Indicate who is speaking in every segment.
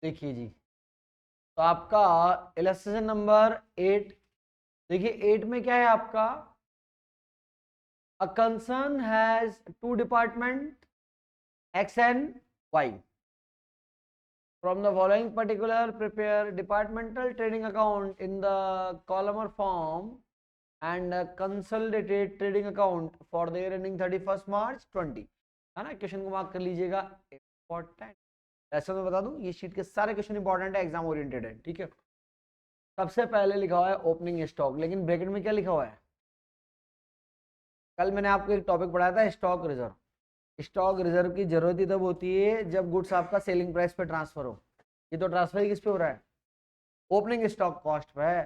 Speaker 1: देखिए जी, तो आपका इलस्ट्रेशन नंबर 8, देखिए 8 में क्या है आपका, a concern has to department X and Y, from the following particular prepare departmental trading account in the column or form and a consolidated trading account for the year ending 31st March 20, है ना। Question को mark कर लीजिएगा, important. ऐसा मैं बता दूं, ये शीट के सारे क्वेश्चन इंपॉर्टेंट है, एग्जाम ओरिएंटेड है, ठीक है। सबसे पहले लिखा हुआ है ओपनिंग स्टॉक, लेकिन ब्रैकेट में क्या लिखा हुआ है, कल मैंने आपको एक टॉपिक पढ़ाया था स्टॉक रिजर्व। स्टॉक रिजर्व की जरूरत ही तब होती है जब गुड्स आपका सेलिंग प्राइस पे ट्रांसफर हो। ये तो ट्रांसफर ही किस पे हो रहा है, ओपनिंग स्टॉक कॉस्ट पे है,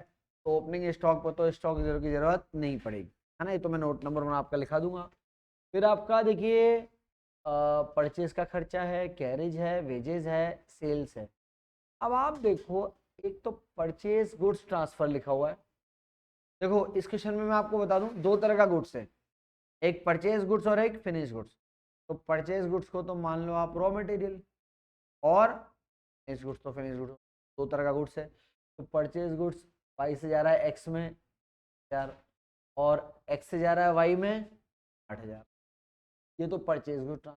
Speaker 1: तो ओपनिंग स्टॉक पर तो स्टॉक रिजर्व की जरूरत नहीं पड़ेगी, है ना। ये तो मैं नोट नंबर 1 आपका लिखा दूंगा। फिर आपका देखिए परचेज का खर्चा है, कैरेज है, वेजेस है, सेल्स है। अब आप देखो, एक तो परचेज गुड्स ट्रांसफर लिखा हुआ है। देखो इस क्वेश्चन में मैं आपको बता दूं, दो तरह का गुड्स है, एक परचेज गुड्स और एक फिनिश गुड्स। तो परचेज गुड्स को तो मान लो आप रॉ मटेरियल, और फिनिश गुड्स तो फिनिश गुड्स, दो तरह का गुड्स है। तो परचेज गुड्स वाई से जा रहा है एक्स में 1000, और एक्स से जा रहा है वाई में 8000, ये तो परचेज गुड।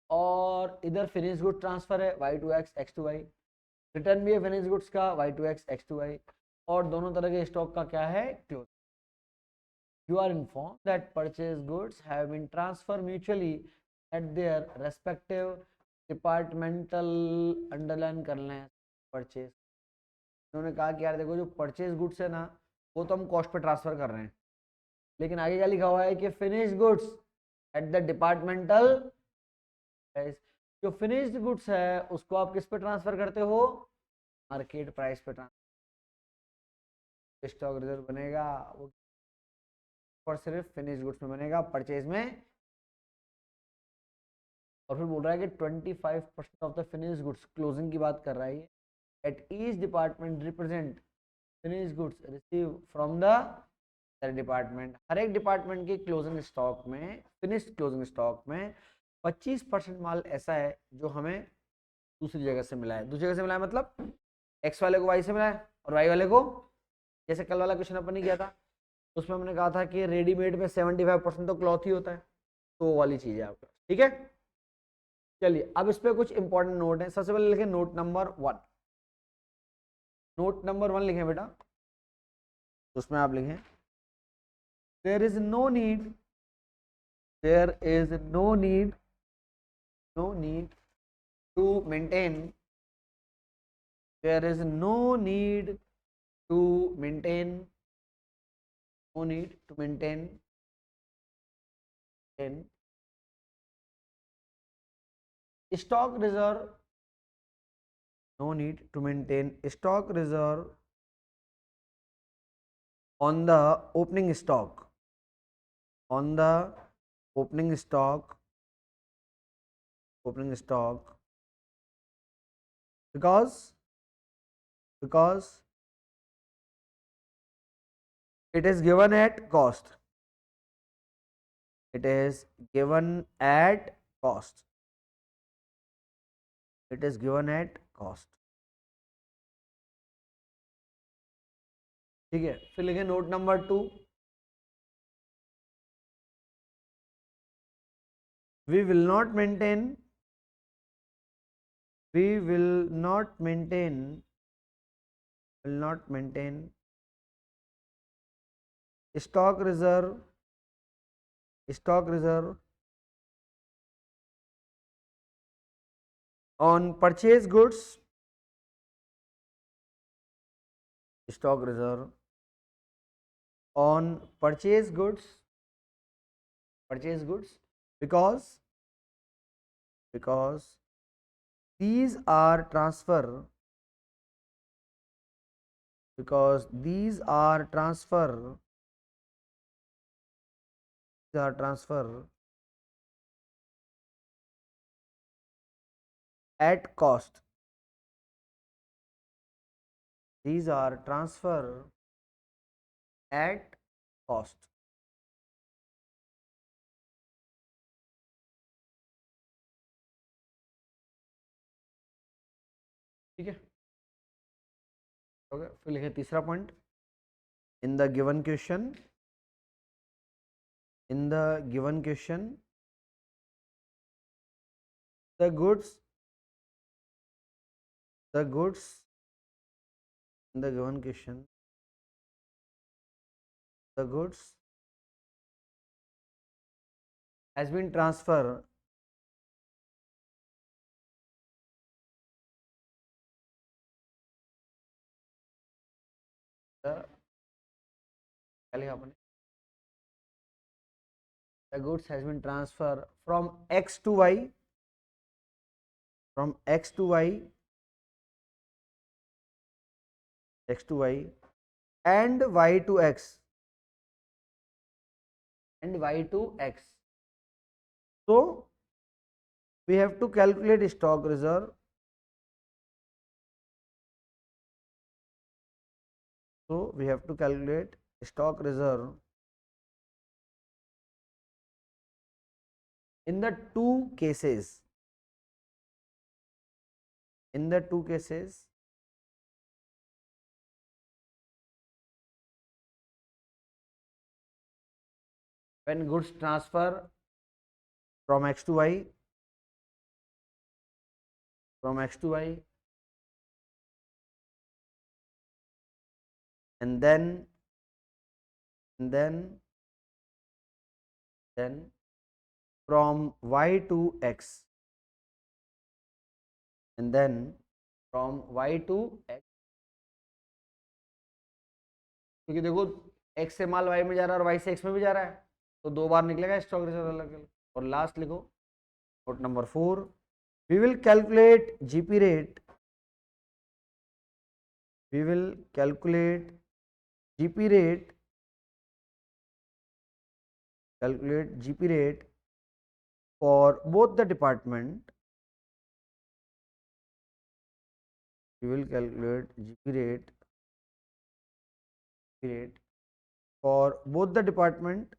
Speaker 1: और इधर फिनिश गुड ट्रांसफर है Y to X X to Y, return भी है फिनिश गुड्स का Y to X X to Y, और दोनों तरह के स्टॉक का क्या है, close. You are inform that purchase goods have been transfer mutually at their respective departmental, underline कर लें परचेज। उन्होंने कहा कि यार देखो जो परचेज गुड्स है ना, वो तो हम कॉस्ट पे ट्रांसफर कर रहे हैं, लेकिन आगे क्या लिखा हुआ है कि finish goods at the departmental, जो फिनिश्ड गुड्स है उसको आप किस पे ट्रांसफर करते हो, मार्केट प्राइस पे ट्रांसफर। स्टॉक रिजर्व बनेगा वो और सिर्फ फिनिश गुड्स में बनेगा, परचेज में। और फिर बोल रहा है कि 25% of the finish goods, closing की बात कर रहा है, at each department represent finish goods receive from the department. हर एक डिपार्टमेंट के क्लोजिंग स्टॉक में, फिनिश क्लोजिंग स्टॉक में 25% माल ऐसा है जो हमें दूसरी जगह से मिला है। दूसरी जगह से मिला है मतलब एक्स वाले को वाई से मिला है और वाई वाले को, जैसे कल वाला क्वेश्चन अपन ने किया था, उसमें हमने कहा था कि रेडीमेड में 75% तो क्लॉथ ही होता है, तो वो वाली चीज है आपका, ठीक है। चलिए अब इस पे कुछ इंपॉर्टेंट नोट है। सबसे पहले लिखें नोट नंबर 1, नोट नंबर 1 लिखें बेटा, उसमें आप लिखें there is no need, there is no need, no need to maintain, there is no need to maintain, no need to maintain stock reserve, no need to maintain stock reserve on the opening stock, on the opening stock, opening stock, because it is given at cost, it is given at cost, it is given at cost, ठीक है। फिर लिखें note number 2, we will not maintain, we will not maintain, will not maintain stock reserve, stock reserve on purchase goods, stock reserve on purchase goods, purchase goods, because these are transfer, because these are transfer, these are transfer at cost, these are transfer at cost, ठीक है, okay. फिर लिखे तीसरा point, in the given question, in the given question the goods, the goods in the given question, the goods has been transferred the goods has been transferred from x to y, from x to y, x to y and y to x, and y to x. So we have to calculate stock reserve. So we have to calculate stock reserve in the two cases. In the two cases, when goods transfer from x to y, from x to y, and then from y to x, and then from y to x, क्योंकि देखो x से माल y में जा रहा है और y से x में भी जा रहा है, तो दो बार निकलेगा स्टॉक रिजर्व अलग अलग। और लास्ट लिखो note number 4, we will calculate GP rate, we will calculate GP rate, calculate GP rate for both the department. We will calculate GP rate for both the department,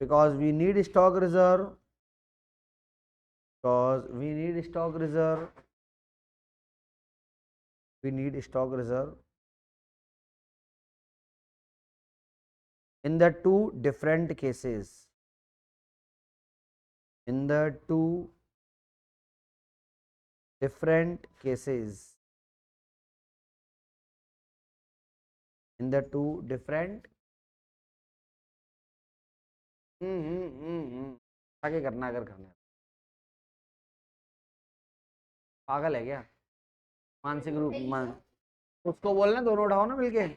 Speaker 1: because we need stock reserve, because we need stock reserve, we need stock reserve in the two different cases, in the two different cases, in the two different आगे करना, अगर करना है। पागल है क्या? मानसिक रूप मान, उसको बोलना दोनों उठाओ ना मिलके।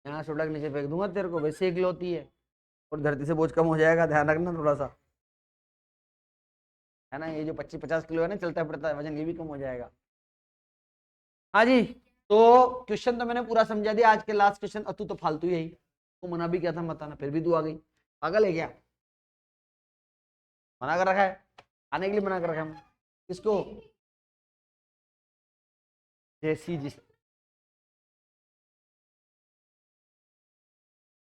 Speaker 1: यहाँ से उठा के नीचे फेंक दूंगा तेरे को, वैसे एक होती है और धरती से बोझ कम हो जाएगा, ध्यान रखना थोड़ा सा, है ना। ये जो 25-50 किलो है ना, चलता फिरता है वजन, ये भी कम हो जाएगा। हाँ जी, तो क्वेश्चन तो मैंने पूरा समझा दिया। आज के लास्ट क्वेश्चन, तू तो फालतू यही, तो मना भी किया था बताना, फिर भी तू आ गई। पागल है क्या? मना कर रखा है, आने के लिए मना कर रखा है किसको? जैसी जिस,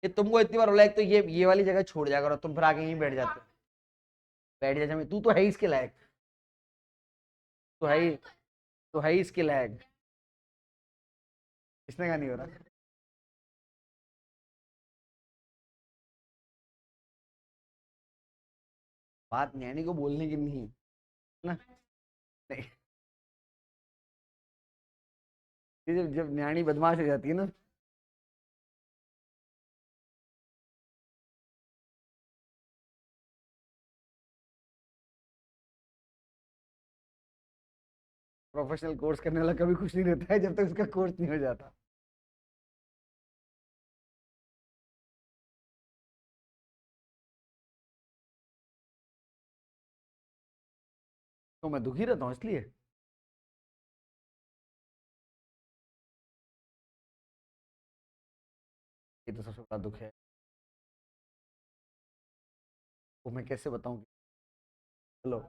Speaker 1: ये तुमको इतनी बार बोला, एक तो ये वाली जगह छोड़ जाएगा और तुम फिर आके यहीं बैठ जाते हो। बैठ जा, तू तो है ही इसके लायक, तो है ही, तो है ही इसके लायक। इसने का नहीं हो रहा। बात नैनी को बोलने की नहीं है ना, नहीं। जब न्याणी बदमाश हो जाती है ना, प्रोफेशनल कोर्स करने वाला कभी खुश नहीं रहता है जब तक उसका कोर्स नहीं हो जाता। तो मैं दुखी रहता हूँ इसलिए। ये तो सबसे बड़ा दुख है। वो मैं कैसे बताऊं? चलो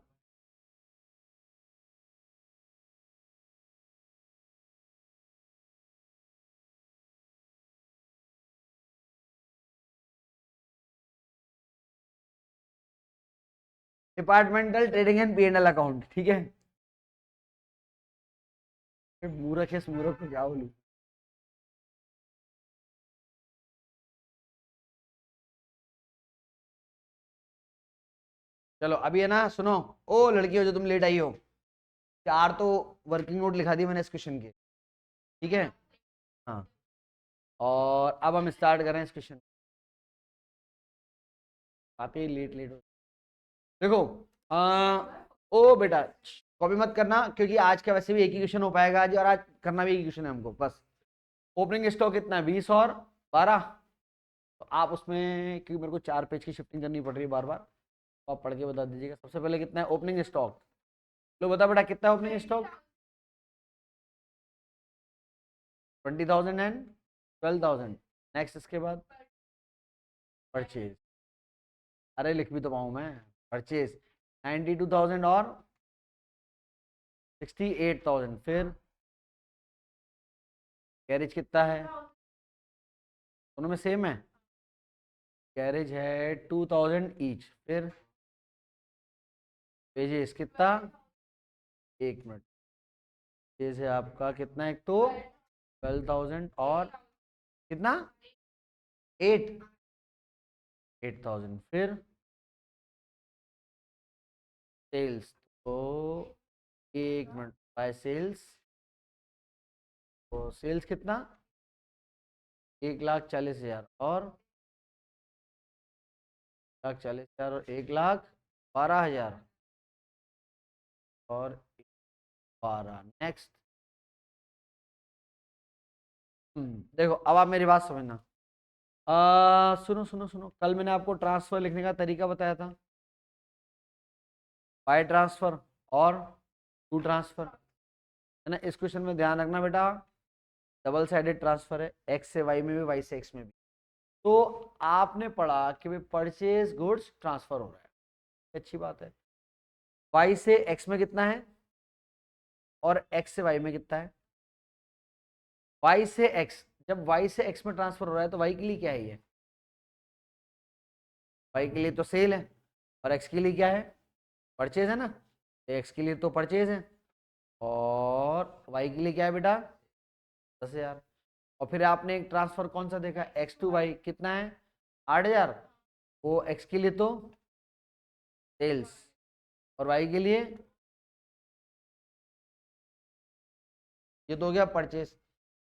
Speaker 1: departmental trading and P&L account, ठीक है। मूर्ख है, इस मूर्ख को क्या बोलूं? चलो अभी है ना, सुनो। ओ लड़की हो जो तुम लेट आई हो, 4 तो वर्किंग नोट लिखा दी मैंने इस क्वेश्चन के, ठीक है। हाँ, और अब हम स्टार्ट कर रहे हैं इस क्वेश्चन। काफी लेट लेट हो, देखो। ओ बेटा, कॉपी मत करना, क्योंकि आज का वैसे भी एक ही क्वेश्चन हो पाएगा आज, और आज करना भी एक ही क्वेश्चन है हमको बस। ओपनिंग स्टॉक कितना है? 20 और 12। तो आप उसमें, क्योंकि मेरे को 4 पेज की शिफ्टिंग करनी पड़ रही है बार बार, तो आप पढ़ के बता दीजिएगा। सबसे पहले कितना है ओपनिंग स्टॉक? लो बता बेटा, कितना है ओपनिंग स्टॉक? 20,000 एंड 12,000। नेक्स्ट इसके बाद परचेज। अरे लिख भी तो पाऊँ मैं। परचेज 92,000 और 68,000। फिर कैरेज कितना है? दोनों में सेम है। कैरेज है 2,000 ईच। फिर पेजेस कितना? एक मिनट। पेज है आपका कितना? एक तो 12,000 और कितना? 8,000। फिर सेल्स, तो एक मिनट, बाय सेल्स। तो सेल्स कितना? 1,40,000 और 1,40,000 और 1,12,000 और 12। नेक्स्ट। देखो अब आप मेरी बात समझना। सुनो सुनो सुनो, कल मैंने आपको ट्रांसफर लिखने का तरीका बताया था, बाय ट्रांसफर और टू ट्रांसफर, है ना। इस क्वेश्चन में ध्यान रखना बेटा, डबल साइडेड ट्रांसफर है, एक्स से वाई में भी, वाई से एक्स में भी। तो आपने पढ़ा कि भाई परचेज गुड्स ट्रांसफर हो रहा है, अच्छी बात है। वाई से एक्स में कितना है, और एक्स से वाई में कितना है? वाई से एक्स, जब वाई से एक्स में ट्रांसफर हो रहा है तो वाई के लिए क्या है ये? वाई के लिए तो सेल है, और एक्स के लिए क्या है? परचेज है ना। एक्स के लिए तो परचेज है, और वाई के लिए क्या है बेटा? 10,000। और फिर आपने एक ट्रांसफर कौन सा देखा, एक्स टू वाई, कितना है? 8,000। वो एक्स के लिए तो सेल्स, और वाई के लिए ये तो हो गया परचेज।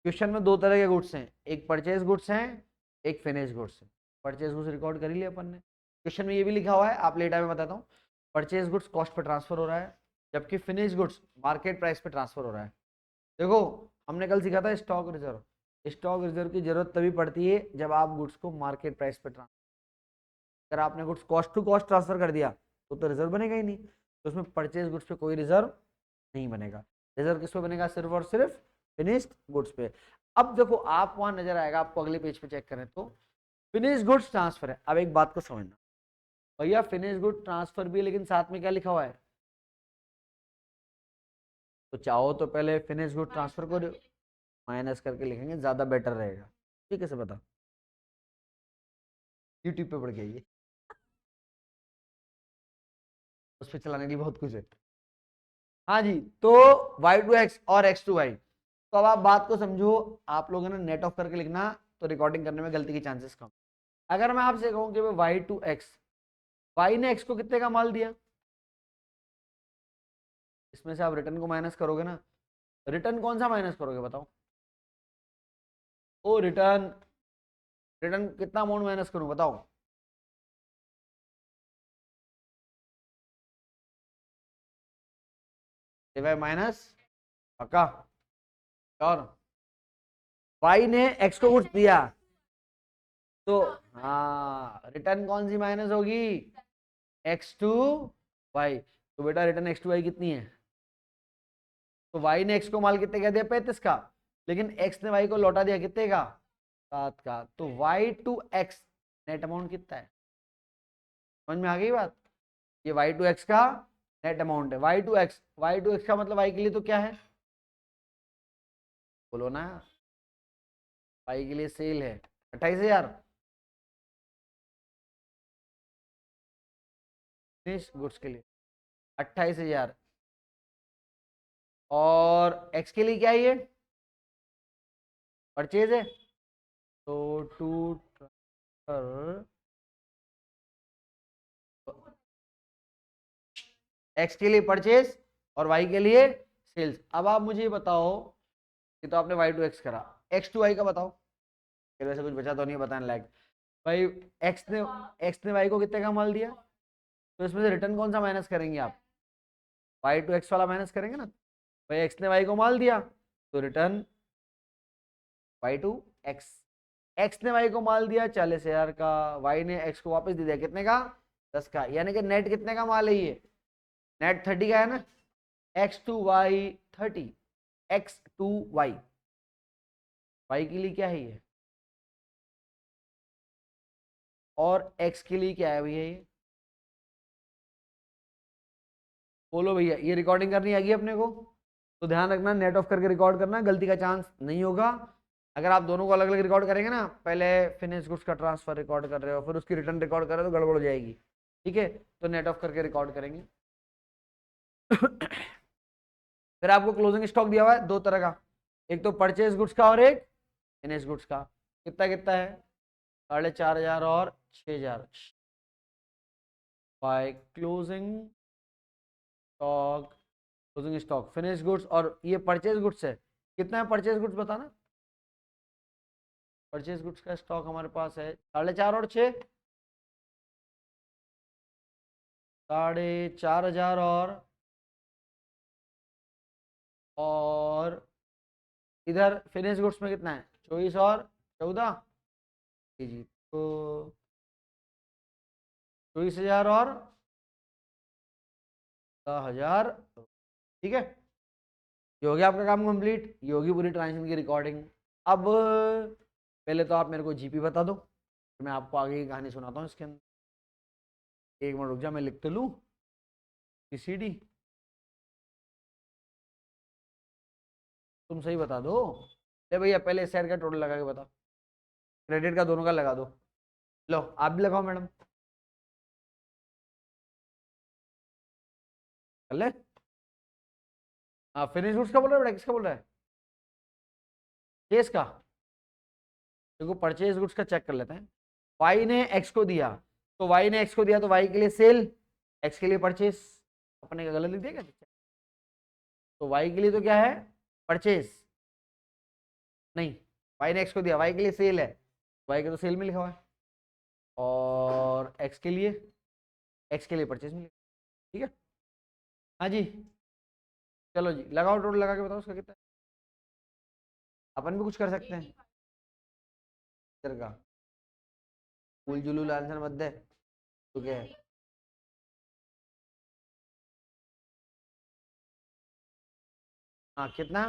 Speaker 1: क्वेश्चन में दो तरह के गुड्स हैं, एक परचेज गुड्स हैं, एक फिनिश गुड्स है। परचेज गुड्स रिकॉर्ड कर ही लिया अपन ने। क्वेश्चन में ये भी लिखा हुआ है, आप लेटा में बताता हूँ। परचेज गुड्स कॉस्ट पे ट्रांसफर हो रहा है, जबकि फिनिश गुड्स मार्केट प्राइस पे ट्रांसफर हो रहा है। देखो, हमने कल सीखा था स्टॉक रिजर्व। स्टॉक रिजर्व की जरूरत तभी पड़ती है जब आप गुड्स को मार्केट प्राइस पे ट्रांसफर, अगर आपने goods cost to cost transfer कर दिया तो रिजर्व बनेगा ही नहीं। तो उसमें परचेज गुड्स पे कोई रिजर्व नहीं बनेगा। रिजर्व किस पे बनेगा? सिर्फ और सिर्फ फिनिश्ड गुड्स पे। अब देखो, आप वहां नजर आएगा आपको, अगले पेज पे चेक करें तो फिनिश गुड्स ट्रांसफर है। अब एक बात को समझना भैया, फिनिश गुड ट्रांसफर भी है, लेकिन साथ में क्या लिखा हुआ है? तो चाहो तो पहले फिनिश गुड ट्रांसफर को माइनस करके लिखेंगे, ज्यादा बेटर रहेगा। ठीक है, से बता, यूट्यूब पे पढ़ के आइए, उस पर चलाने के लिए बहुत कुछ है। हाँ जी, तो y टू एक्स और x टू वाई। तो अब आप बात को समझो, आप लोगों ने नेट ऑफ करके लिखना, तो रिकॉर्डिंग करने में गलती के चांसेस कम। अगर मैं आपसे कहूं कि y टू एक्स, वाई ने x को कितने का माल दिया, इसमें से आप रिटर्न को माइनस करोगे ना। रिटर्न कौन सा माइनस करोगे बताओ? ओ रिटर्न, रिटर्न कितना अमाउंट माइनस करूं बताओ? डिवाइड माइनस, पक्का? और वाई ने एक्स को कुछ दिया, तो हाँ, रिटर्न कौन सी माइनस होगी? X to Y. तो बेटा रिटर्न एक्स टू वाई कितनी है? तो वाई ने एक्स को माल कितने का दिया? 35 का। लेकिन एक्स ने वाई को लौटा दिया कितने का? 7 का। तो Y to X net amount कितना है? समझ में आ गई बात? ये वाई टू एक्स का नेट अमाउंट है। वाई टू एक्स का मतलब वाई के लिए तो क्या है, बोलो ना। वाई के लिए सेल है 28,000 फिनिश गुड्स के लिए 28,000। और एक्स के लिए क्या है, ये परचेज है, तो टू एक्स के लिए परचेज और वाई के लिए सेल्स। अब आप मुझे बताओ कि तो आपने वाई टू एक्स करा, एक्स टू वाई का बताओ, फिर वैसे कुछ बचा तो नहीं बताने लायक। भाई एक्स ने वाई को कितने का माल दिया, तो इसमें से रिटर्न कौन सा माइनस करेंगे आप, वाई टू एक्स वाला माइनस करेंगे ना। भाई एक्स ने वाई को माल दिया तो return Y to X. X ने वाई को माल दिया 40,000 का, वाई ने एक्स को वापस दे दिया कितने का, 10 का, यानी कि नेट कितने का माल है ये, नेट 30 का है ना। X to Y 30, X to Y, Y के लिए क्या है ये, और एक्स के लिए क्या है भैया ये, बोलो भैया। ये रिकॉर्डिंग करनी आएगी अपने को, तो ध्यान रखना नेट ऑफ करके रिकॉर्ड करना, गलती का चांस नहीं होगा। अगर आप दोनों को अलग अलग रिकॉर्ड करेंगे ना, पहले फिनिश गुड्स का ट्रांसफर रिकॉर्ड कर रहे हो फिर उसकी रिटर्न रिकॉर्ड कर रहे हो तो गड़बड़ हो जाएगी। ठीक है, तो नेट ऑफ करके रिकॉर्ड करेंगे। फिर आपको क्लोजिंग स्टॉक दिया हुआ है दो तरह का, एक तो परचेज गुड्स का और एक फिनिश गुड्स का। कितना कितना है, 4,500 और 6,000 by closing stock. Closing stock finish goods और ये परचेज गुड्स है, कितना है परचेज गुड्स बताना। परचेज गुड्स का स्टॉक हमारे पास है 4,500 और 6, 4,500 और इधर फिनिश गुड्स में कितना है 24 और 14 जी, तो 24,000 और 10,000। ठीक है, ये हो गया आपका काम कंप्लीट, ये होगी पूरी ट्रांजेक्शन की रिकॉर्डिंग। अब पहले तो आप मेरे को जीपी बता दो, तो मैं आपको आगे की कहानी सुनाता हूँ इसके अंदर। एक मिनट रुक जा, मैं लिख तो लूँ सीडी, तुम सही बता दो। ले भैया पहले शेयर का टोटल लगा के बता, क्रेडिट का दोनों का लगा दो। लो आप भी लगाओ मैडम, कर ले। हाँ फिनिश गुड्स का बोल रहा है, किसका बोल रहा है, केस का। देखो परचेज गुड्स का चेक कर लेते हैं। वाई ने एक्स को दिया, तो वाई ने एक्स को दिया तो वाई के लिए सेल, एक्स के लिए परचेज। अपने का गलत लिख दिया क्या, तो वाई के लिए तो क्या है परचेज, नहीं वाई ने एक्स को दिया, वाई के लिए सेल है, वाई के तो सेल में लिखा हुआ है, और एक्स के लिए परचेज में लिखा। ठीक है, हाँ जी, चलो जी लगाओ टोटल लगा के बताओ उसका कितना है। अपन भी कुछ कर सकते हैं इधर का, फूल जुलूल आंसर मत दे, तो क्या है। हाँ कितना,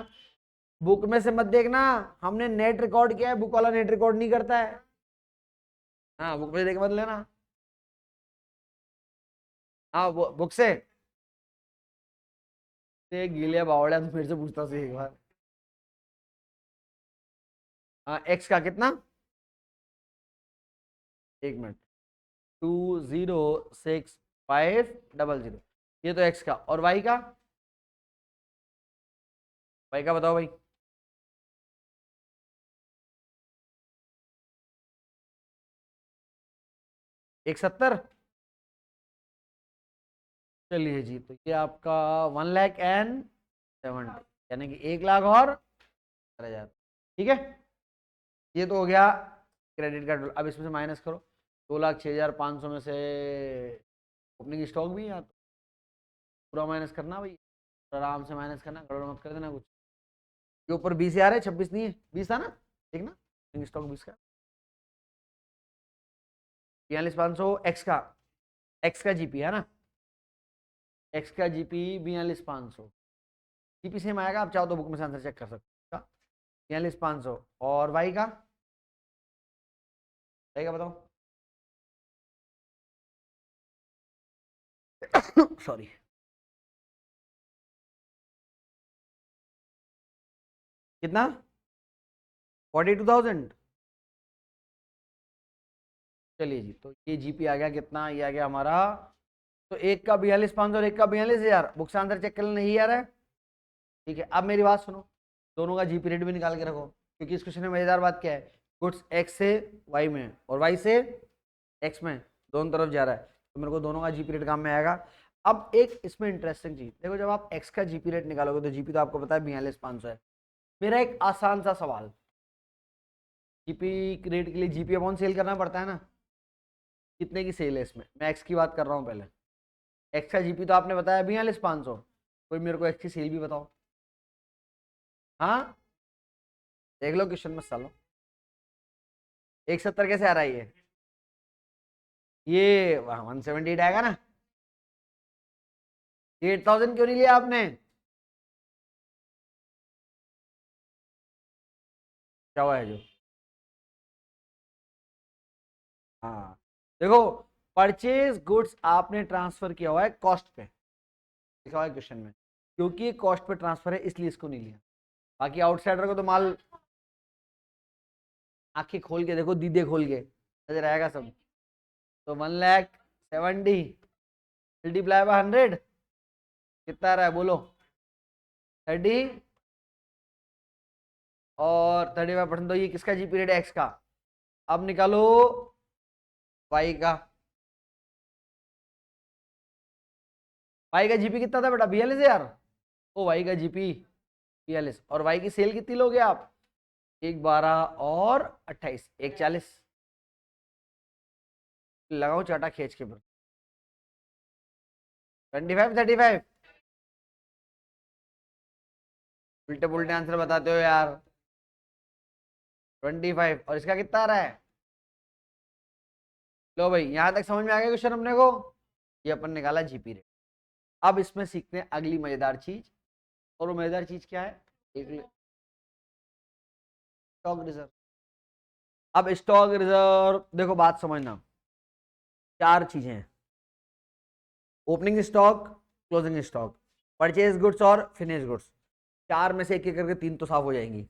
Speaker 1: बुक में से मत देखना, हमने नेट रिकॉर्ड किया है, बुक वाला नेट रिकॉर्ड नहीं करता है। हाँ बुक में से देख के मत लेना। हाँ वो बुक से गीलिया बावड़ा तो फिर से पूछता से एक बार। हाँ एक्स का कितना, एक मिनट, 206,500, ये तो एक्स का, और वाई का, वाई का बताओ भाई। 170, चलिए जी, तो ये आपका 1,70,000 यानी कि 1,00,000 और 4,000। ठीक है, ये तो हो गया क्रेडिट कार्ड। अब इसमें से माइनस करो, 2,06,500 में से ओपनिंग स्टॉक भी है, तो पूरा माइनस करना भाई, आराम से माइनस करना, गड़बड़ मत कर देना कुछ। ये ऊपर 20 आ रहे हैं, 26 नहीं है, 20 था ना, ठीक ना, ओपनिंग स्टॉक 20 का, 42,500 एक्स का जीपी है ना, एक्स का जीपी 42,500, जीपी सेम आएगा, आप चाहो तो बुक में से आंसर चेक कर सकते हो। 42,500 और वाई का बताओ। सॉरी, कितना 42,000। चलिए जी, तो ये जीपी आ गया कितना, ये आ गया हमारा, तो एक का 42,500 और एक का 42,000। बुक से आंसर चेक कर लेना, यही आ रहा है। ठीक है, अब मेरी बात सुनो, दोनों का जीपी रेट भी निकाल के रखो, क्योंकि इस क्वेश्चन में मजेदार बात क्या है, गुड्स एक्स से वाई में और वाई से एक्स में, दोनों तरफ जा रहा है, तो मेरे को दोनों का जीपी रेट काम में आएगा। अब एक इसमें इंटरेस्टिंग चीज देखो, जब आप एक्स का जीपी रेट निकालोगे तो जीपी तो आपको पता है 42,500 है। मेरा एक आसान सा सवाल, जीपी रेट के लिए जीपी अपॉन सेल करना पड़ता है ना, कितने की सेल है इसमें, मैं एक्स की बात कर रहा हूँ पहले। एक्स का जीपी तो आपने बताया 42,500, कोई मेरे को एक्स की सेल भी बताओ। हाँ, देख लो क्वेश्चन में चलो, 170 कैसे आ रहा है ये 178 आएगा ना। 8,000 क्यों नहीं लिया आपने, क्या हुआ है जो। हाँ, देखो, परचेज गुड्स आपने ट्रांसफर किया हुआ है कॉस्ट पे, लिखा हुआ है क्वेश्चन में, क्योंकि ये कॉस्ट पे ट्रांसफर है इसलिए इसको नहीं लिया। बाकी आउटसाइडर को तो माल, आंखें खोल के देखो, दीदे खोल के नजर आएगा सब। तो 1,70,000 मल्टीप्लाई बाय 100 कितना आ रहा है बोलो, 30, और 35%, तो ये किसका जीपी रेट है, एक्स का। अब निकालो वाई का, वाई का जीपी कितना था बेटा, 42,000। ओ वाई का जीपी 42, और वाई की सेल कितनी लोगे आप, 1,12 और 28, 1,40। लगाओ चाटा खींच के, 25, 35। उल्टे पुल्टे आंसर बताते हो यार। 25, और इसका कितना आ रहा है। लो भाई, यहां तक समझ में आ गया क्वेश्चन अपने को, ये अपन निकाला जीपी रेट। अब इसमें सीखते हैं अगली मजेदार चीज, और वो मजेदार चीज क्या है, एक स्टॉक रिजर्व। अब स्टॉक रिजर्व देखो, बात समझना, चार चीजें हैं, opening stock, closing stock, purchase goods और फिनिश गुड्स। चार में से एक एक करके तीन तो साफ हो जाएंगी।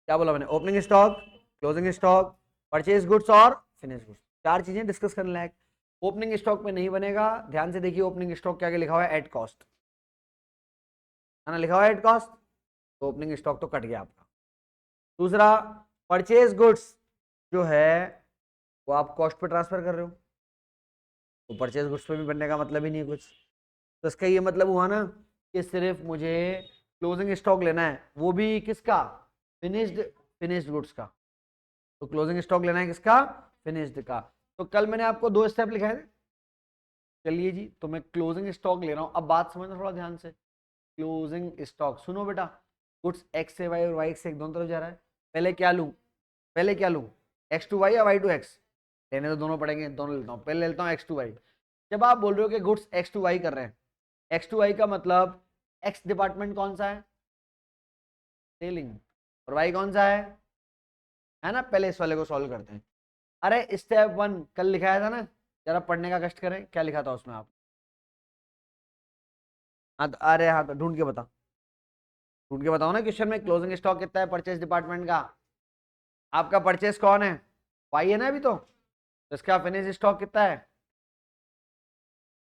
Speaker 1: क्या बोला मैंने, opening stock, closing stock, purchase goods और फिनिश गुड्स, चार चीजें डिस्कस करने लायक। ओपनिंग स्टॉक में नहीं बनेगा, ध्यान से देखिए, ओपनिंग स्टॉक क्या लिखा हुआ है, एट कॉस्ट, है ना, लिखा हुआ है एट कॉस्ट, तो ओपनिंग स्टॉक तो कट गया आपका। दूसरा, परचेज गुड्स जो है वो आप कॉस्ट पे ट्रांसफर कर रहे हो, तो परचेज गुड्स पे भी बनने का मतलब ही नहीं है कुछ। तो इसका ये मतलब हुआ ना कि सिर्फ मुझे क्लोजिंग स्टॉक लेना है, वो भी किसका, फिनिश्ड, फिनिश्ड गुड्स का। तो क्लोजिंग स्टॉक लेना है किसका, फिनिश्ड का। तो कल मैंने आपको दो स्टेप लिखाए थे, चलिए जी, तो मैं क्लोजिंग स्टॉक ले रहा हूं। अब बात समझना थोड़ा ध्यान से, क्लोजिंग स्टॉक सुनो बेटा, गुड्स एक्स से वाई और वाई से एक दोनों तरफ जा रहा है, पहले क्या लूं, पहले क्या लूं, एक्स टू वाई या वाई टू एक्स, लेने तो दोनों पड़ेंगे, दोनों लेता हूं, पहले लेता हूं एक्स टू वाई। जब आप बोल रहे हो कि गुड्स एक्स टू वाई कर रहे हैं, एक्स टू वाई का मतलब एक्स डिपार्टमेंट कौन सा है, सेलिंग, और वाई कौन सा है ना, पहले इस वाले को सॉल्व करते हैं। अरे स्टेप वन कल लिखाया था ना, जरा पढ़ने का कष्ट करें, क्या लिखा था उसमें आप। हाँ तो, अरे हाँ तो ढूंढ के बता, ढूंढ के बताओ ना क्वेश्चन में, क्लोजिंग स्टॉक कितना है परचेज डिपार्टमेंट का, आपका परचेज कौन है, वाई है ना अभी तो इसका फिनिश स्टॉक कितना है,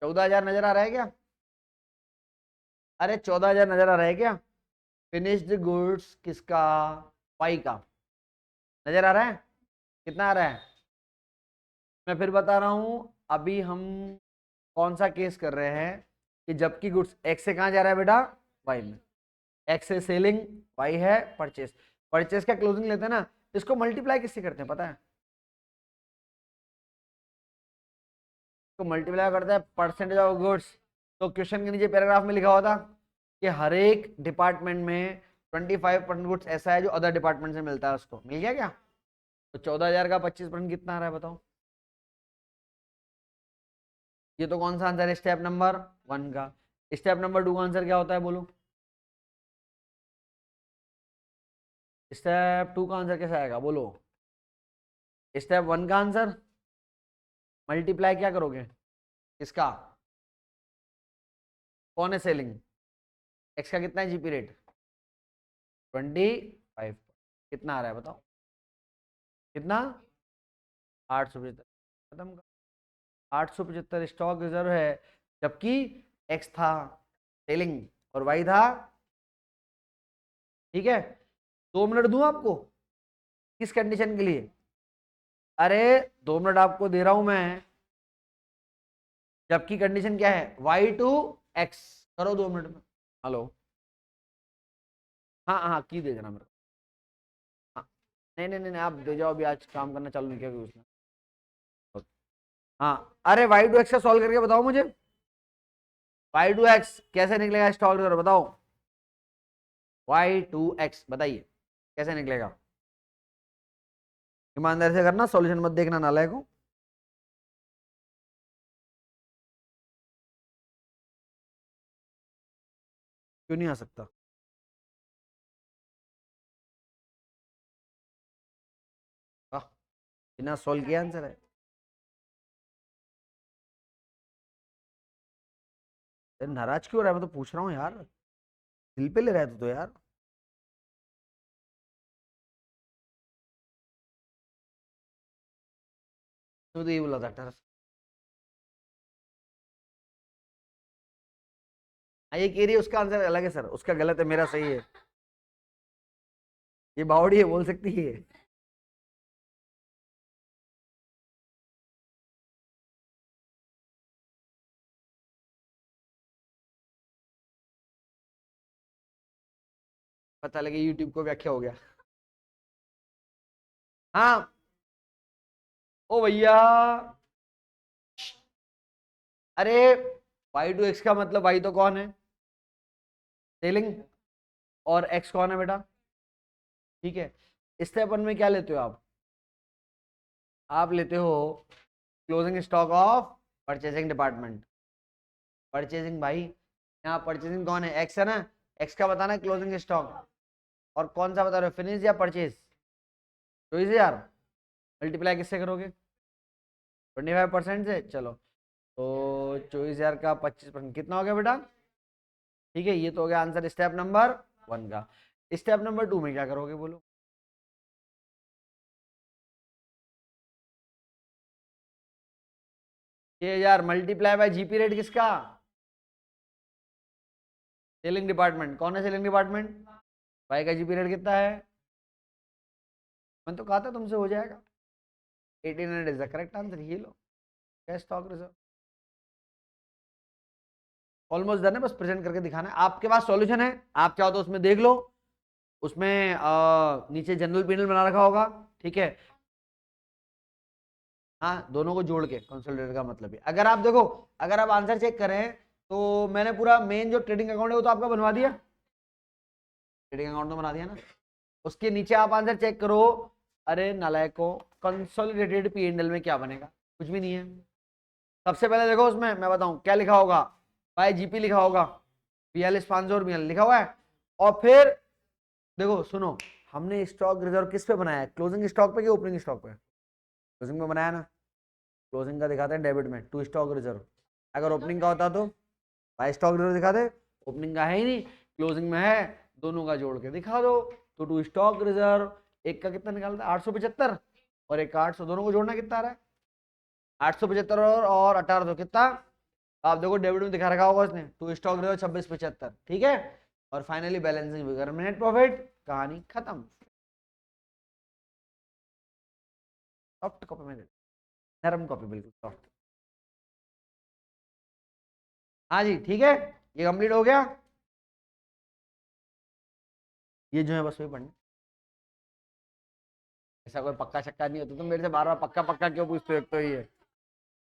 Speaker 1: 14,000 नजर आ रहा है क्या, अरे 14,000 नजर आ रहा है क्या, फिनिश्ड गुड्स किसका, वाई का, नजर आ रहा है, कितना आ रहा है। मैं फिर बता रहा हूं, अभी हम कौन सा केस कर रहे हैं, कि जबकि गुड्स एक्स से कहां जा रहा है बेटा, वाई में, एक्स से सेलिंग, वाई है परचेस, परचेस का क्लोजिंग लेते हैं ना, इसको मल्टीप्लाई किससे करते हैं पता है, तो मल्टीप्लाई करता है परसेंटेज ऑफ गुड्स। तो क्वेश्चन के नीचे पैराग्राफ में लिखा हुआ था कि हर एक डिपार्टमेंट में 25% गुड्स ऐसा है जो अदर डिपार्टमेंट से मिलता है, उसको मिल गया क्या। तो 14,000 का 25% कितना आ रहा है बताओ। ये तो कौन सा आंसर है, स्टेप नंबर वन का। स्टेप नंबर टू का आंसर क्या होता है बोलो, स्टेप टू का आंसर कैसा आएगा बोलो। स्टेप वन का आंसर मल्टीप्लाई क्या करोगे, किसका? कौन है सेलिंग? एक्स का कितना है जीपी रेट? 25। कितना आ रहा है बताओ? कितना? 875। खत्म। 875 स्टॉक रिजर्व है, जबकि एक्स था सेलिंग और वाई था। ठीक है, 2 मिनट दूं आपको? किस कंडीशन के लिए? अरे 2 मिनट आपको दे रहा हूं मैं, जबकि कंडीशन क्या है? Y to X. करो 2 मिनट में। हेलो। हाँ हाँ की दे देना मेरे को। हाँ नहीं नहीं नहीं आप दे जाओ, अभी आज काम करना चालू नहीं किया अभी उसने। हाँ अरे वाई टू एक्स का सॉल्व करके बताओ मुझे। वाई टू एक्स कैसे निकलेगा स्टॉक रिजर्व बताओ? वाई टू एक्स बताइए कैसे निकलेगा? ईमानदारी से करना, सॉल्यूशन मत देखना नालायक को। क्यों नहीं आ सकता? वाह, बिना सॉल्व किया आंसर है। अरे नाराज क्यों हो रहा है? मैं तो पूछ रहा हूँ यार, दिल पे ले रहा है तू तो यार। तू तो ये बोला था 18। ये कह रही है उसका आंसर अलग है सर, उसका गलत है मेरा सही है। ये बावड़ी है, बोल सकती है। पता लगे यूट्यूब को व्याख्या हो गया। हाँ ओ भैया, अरे वाई टू एक्स का मतलब वाई तो कौन है? सेलिंग। और एक्स कौन है बेटा? ठीक है, स्टेप 1 में क्या लेते हो आप? आप लेते हो closing stock of purchasing department. Purchasing भाई, यहाँ परचेजिंग कौन है? एक्स है ना। एक्स का बताना है क्लोजिंग स्टॉक। और कौन सा बता रहे हो, फिनिश या परचेज? 24,000 मल्टीप्लाई किससे करोगे? 25% से। चलो तो 24,000 का 25% कितना हो गया बेटा? ठीक है, ये तो हो गया आंसर स्टेप नंबर 1 का। स्टेप नंबर 2 में क्या करोगे बोलो? 6,000 मल्टीप्लाई बाय जीपी रेट किसका? Selling department. कौन है सेलिंग डिपार्टमेंट? भाई का जीपी रेट कितना है? मैंने तो कहा था तुमसे हो जाएगा। 1800 इज द करेक्ट आंसर। ये लो क्या स्टॉक रिजर्व। ऑलमोस्ट डन है, बस प्रेजेंट करके दिखाना है। आपके पास सॉल्यूशन है, आप चाहो तो उसमें देख लो। उसमें नीचे जनरल पैनल बना रखा होगा। ठीक है, हाँ दोनों को जोड़ के कंसोलिडेटर का मतलब है। अगर आप देखो, अगर आप आंसर चेक करें तो मैंने पूरा मेन जो ट्रेडिंग अकाउंट है वो तो आपका बनवा दिया। ट्रेडिंग अकाउंट तो बना दिया ना। उसके नीचे आप आंसर चेक करो। अरे नालायको, कंसोलिडेटेड पी एंड एल में क्या बनेगा? कुछ भी नहीं है। सबसे पहले देखो उसमें मैं बताऊं क्या लिखा होगा। बाय जीपी लिखा होगा, 42,500 और 42 लिखा हुआ है। और फिर देखो सुनो, हमने स्टॉक रिजर्व किस पे बनाया है? क्लोजिंग स्टॉक पे कि ओपनिंग स्टॉक पे? क्लोजिंग में बनाया ना। क्लोजिंग का दिखाते हैं डेबिट में, टू स्टॉक रिजर्व। अगर ओपनिंग का होता तो बाय स्टॉक रिजर्व दिखाते। ओपनिंग का है ही नहीं, क्लोजिंग में है, दोनों का जोड़ के दिखा दो। तो टू स्टॉक रिजर्व एक का कितना निकालता है? 875 और एक का 800, दोनों को जोड़ना कितना आ रहा है? 875 और 1800 कितना? आप देखो डेबिट में दिखा रखा होगा उसने, टू स्टॉक रिजर्व 2675। ठीक है, और फाइनली बैलेंसिंग फिगर में नेट प्रॉफिट। कहानी खत्म। सॉफ्ट कॉपी में नरम कॉपी, बिल्कुल सॉफ्ट। हाँ जी ठीक है, ये कंप्लीट हो गया। ये जो है बस वही पढ़ना। ऐसा कोई पक्का शक्का नहीं होता, तुम मेरे से बार बार पक्का पक्का क्यों पूछते हो? एक तो ये है।